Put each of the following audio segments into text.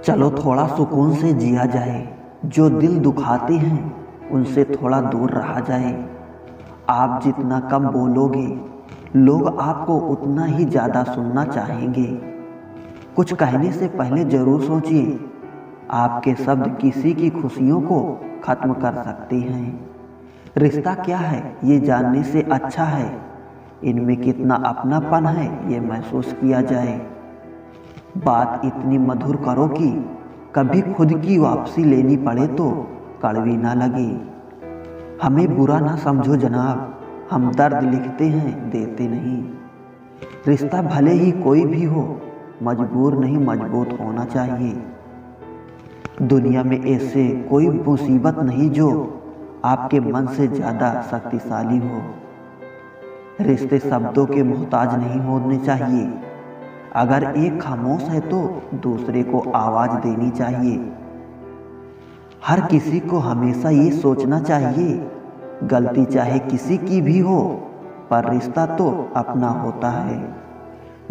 चलो थोड़ा सुकून से जिया जाए, जो दिल दुखाते हैं उनसे थोड़ा दूर रहा जाए। आप जितना कम बोलोगे, लोग आपको उतना ही ज़्यादा सुनना चाहेंगे। कुछ कहने से पहले ज़रूर सोचिए, आपके शब्द किसी की खुशियों को ख़त्म कर सकते हैं। रिश्ता क्या है ये जानने से अच्छा है इनमें कितना अपनापन है ये महसूस किया जाए। बात इतनी मधुर करो कि कभी खुद की वापसी लेनी पड़े तो कड़वी ना लगे। हमें बुरा ना समझो जनाब, हम दर्द लिखते हैं देते नहीं। रिश्ता भले ही कोई भी हो, मजबूर नहीं मजबूत होना चाहिए। दुनिया में ऐसे कोई मुसीबत नहीं जो आपके मन से ज़्यादा शक्तिशाली हो। रिश्ते शब्दों के मोहताज नहीं होने चाहिए। अगर एक खामोश है तो दूसरे को आवाज़ देनी चाहिए। हर किसी को हमेशा ये सोचना चाहिए, गलती चाहे किसी की भी हो पर रिश्ता तो अपना होता है।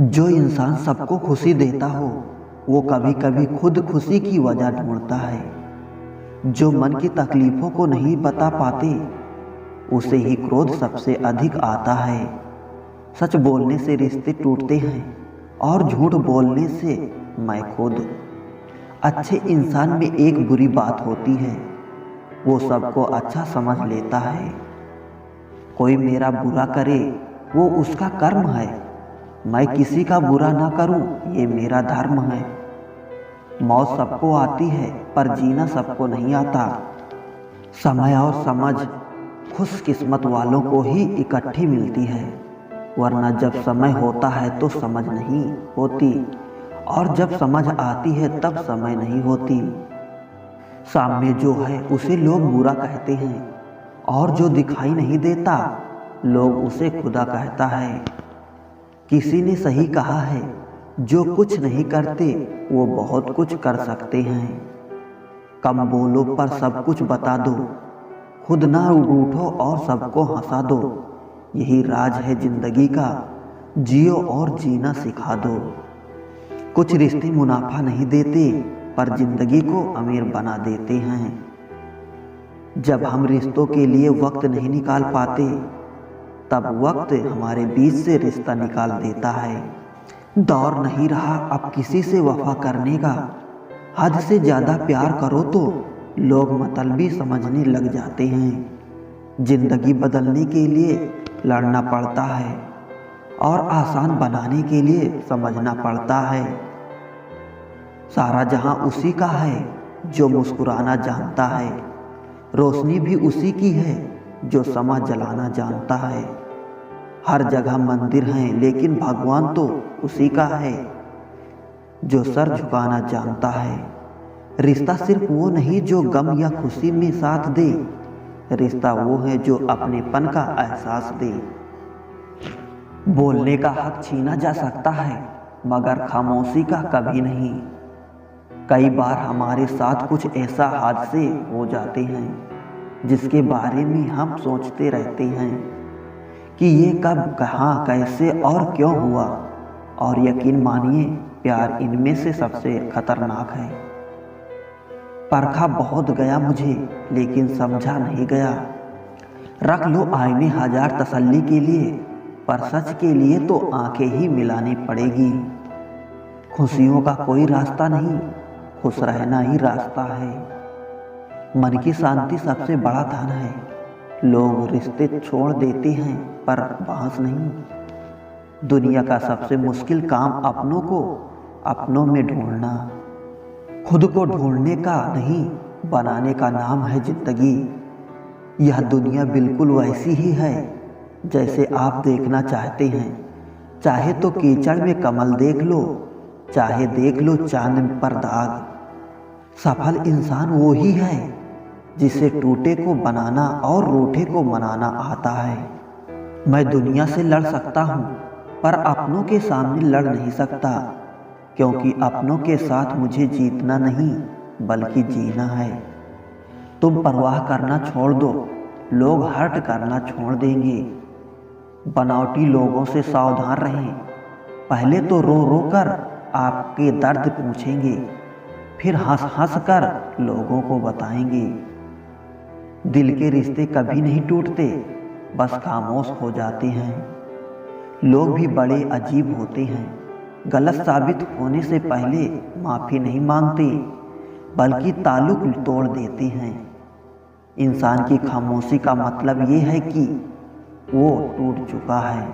जो इंसान सबको खुशी देता हो वो कभी कभी खुद खुशी की वजह ढूंढता है। जो मन की तकलीफ़ों को नहीं बता पाते उसे ही क्रोध सबसे अधिक आता है। सच बोलने से रिश्ते टूटते हैं और झूठ बोलने से मैं खुद। अच्छे इंसान में एक बुरी बात होती है, वो सबको अच्छा समझ लेता है। कोई मेरा बुरा करे वो उसका कर्म है, मैं किसी का बुरा ना करूं ये मेरा धर्म है। मौत सबको आती है पर जीना सबको नहीं आता। समय और समझ खुशकिस्मत वालों को ही इकट्ठी मिलती है, वरना जब समय होता है तो समझ नहीं होती और जब समझ आती है तब समय नहीं होती। सामने जो है उसे लोग बुरा कहते हैं और जो दिखाई नहीं देता लोग उसे खुदा कहता है। किसी ने सही कहा है, जो कुछ नहीं करते वो बहुत कुछ कर सकते हैं। कम बोलो पर सब कुछ बता दो, खुद ना रूठो और सबको हंसा दो। यही राज है जिंदगी का, जियो और जीना सिखा दो। कुछ रिश्ते मुनाफा नहीं देते पर जिंदगी को अमीर बना देते हैं। जब हम रिश्तों के लिए वक्त नहीं निकाल पाते तब वक्त हमारे बीच से रिश्ता निकाल देता है। दौर नहीं रहा अब किसी से वफा करने का। हद से ज़्यादा प्यार करो तो लोग मतलबी समझने लग जाते हैं। जिंदगी बदलने के लिए लड़ना पड़ता है और आसान बनाने के लिए समझना पड़ता है। सारा जहां उसी का है जो मुस्कुराना जानता है। रोशनी भी उसी की है जो समा जलाना जानता है। हर जगह मंदिर हैं लेकिन भगवान तो उसी का है जो सर झुकाना जानता है। रिश्ता सिर्फ वो नहीं जो गम या खुशी में साथ दे, रिश्ता वो है जो अपनेपन का एहसास दे। बोलने का हक छीना जा सकता है मगर खामोशी का कभी नहीं। कई बार हमारे साथ कुछ ऐसा हादसे हो जाते हैं जिसके बारे में हम सोचते रहते हैं कि ये कब कहाँ कैसे और क्यों हुआ। और यकीन मानिए प्यार इनमें से सबसे खतरनाक है। परखा बहुत गया मुझे लेकिन समझा नहीं गया। रख लो आईने हजार तसल्ली के लिए, पर सच के लिए तो आंखें ही मिलानी पड़ेगी। खुशियों का कोई रास्ता नहीं, खुश रहना ही रास्ता है। मन की शांति सबसे बड़ा धन है। लोग रिश्ते छोड़ देते हैं पर बहस नहीं। दुनिया का सबसे मुश्किल काम अपनों को अपनों में ढूंढना। खुद को ढूंढने का नहीं बनाने का नाम है जिंदगी। यह दुनिया बिल्कुल वैसी ही है जैसे आप देखना चाहते हैं। चाहे तो कीचड़ में कमल देख लो, चाहे देख लो चांद पर दाग। सफल इंसान वो ही है जिसे टूटे को बनाना और रूठे को मनाना आता है। मैं दुनिया से लड़ सकता हूँ पर अपनों के सामने लड़ नहीं सकता, क्योंकि अपनों के साथ मुझे जीतना नहीं बल्कि जीना है। तुम परवाह करना छोड़ दो, लोग हर्ट करना छोड़ देंगे। बनावटी लोगों से सावधान रहें, पहले तो रो रो कर आपके दर्द पूछेंगे, फिर हंस हंस कर लोगों को बताएंगे। दिल के रिश्ते कभी नहीं टूटते, बस खामोश हो जाते हैं। लोग भी बड़े अजीब होते हैं, गलत साबित होने से पहले माफ़ी नहीं मांगते, बल्कि ताल्लुक तोड़ देते हैं। इंसान की खामोशी का मतलब ये है कि वो टूट चुका है।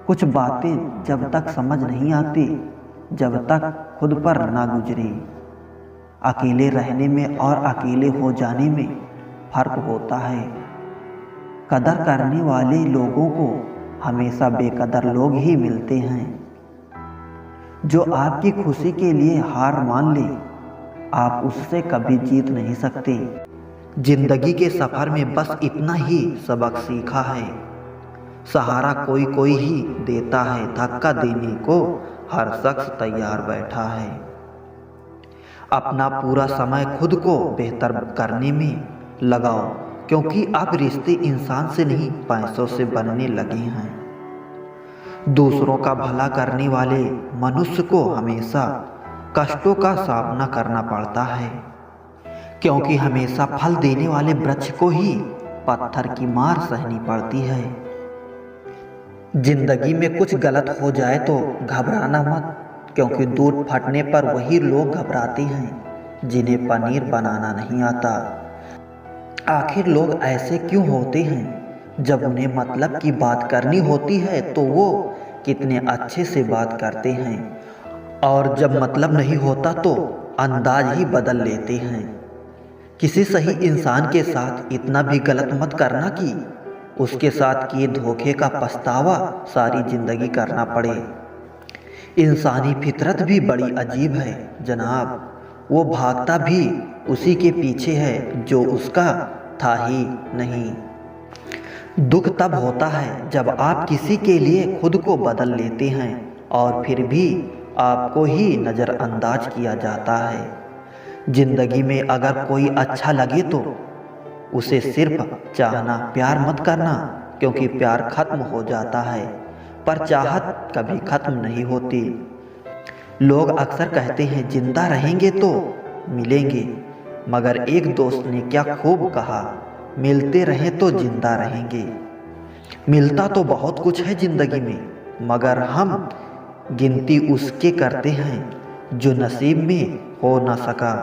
कुछ बातें जब तक समझ नहीं आती, जब तक खुद पर ना गुजरे। अकेले रहने में और अकेले हो जाने में फर्क होता है। कदर करने वाले लोगों को हमेशा बेकदर लोग ही मिलते हैं। जो आपकी खुशी के लिए हार मान ले, आप उससे कभी जीत नहीं सकते। जिंदगी के सफर में बस इतना ही सबक सीखा है, सहारा कोई कोई ही देता है, धक्का देने को हर शख्स तैयार बैठा है। अपना पूरा समय खुद को बेहतर करने में लगाओ, क्योंकि अब रिश्ते इंसान से नहीं पैसों से बनने लगे हैं। दूसरों का भला करने वाले मनुष्य को हमेशा कष्टों का सामना करना पड़ता है, क्योंकि हमेशा फल देने वाले वृक्ष को ही पत्थर की मार सहनी पड़ती है। जिंदगी में कुछ गलत हो जाए तो घबराना मत, क्योंकि दूध फटने पर वही लोग घबराते हैं जिन्हें पनीर बनाना नहीं आता। आखिर लोग ऐसे क्यों होते हैं? जब उन्हें मतलब की बात करनी होती है तो वो कितने अच्छे से बात करते हैं, और जब मतलब नहीं होता तो अंदाज ही बदल लेते हैं। किसी सही इंसान के साथ इतना भी गलत मत करना कि उसके साथ किए धोखे का पछतावा सारी जिंदगी करना पड़े। इंसानी फितरत भी बड़ी अजीब है जनाब, वो भागता भी उसी के पीछे है जो उसका था ही नहीं। दुख तब होता है जब आप किसी के लिए खुद को बदल लेते हैं और फिर भी आपको ही नज़रअंदाज किया जाता है। जिंदगी में अगर कोई अच्छा लगे तो उसे सिर्फ चाहना, प्यार मत करना, क्योंकि प्यार खत्म हो जाता है पर चाहत कभी खत्म नहीं होती। लोग अक्सर कहते हैं जिंदा रहेंगे तो मिलेंगे, मगर एक दोस्त ने क्या खूब कहा, मिलते रहें तो जिंदा रहेंगे। मिलता तो बहुत कुछ है जिंदगी में, मगर हम गिनती उसके करते हैं जो नसीब में हो न सका।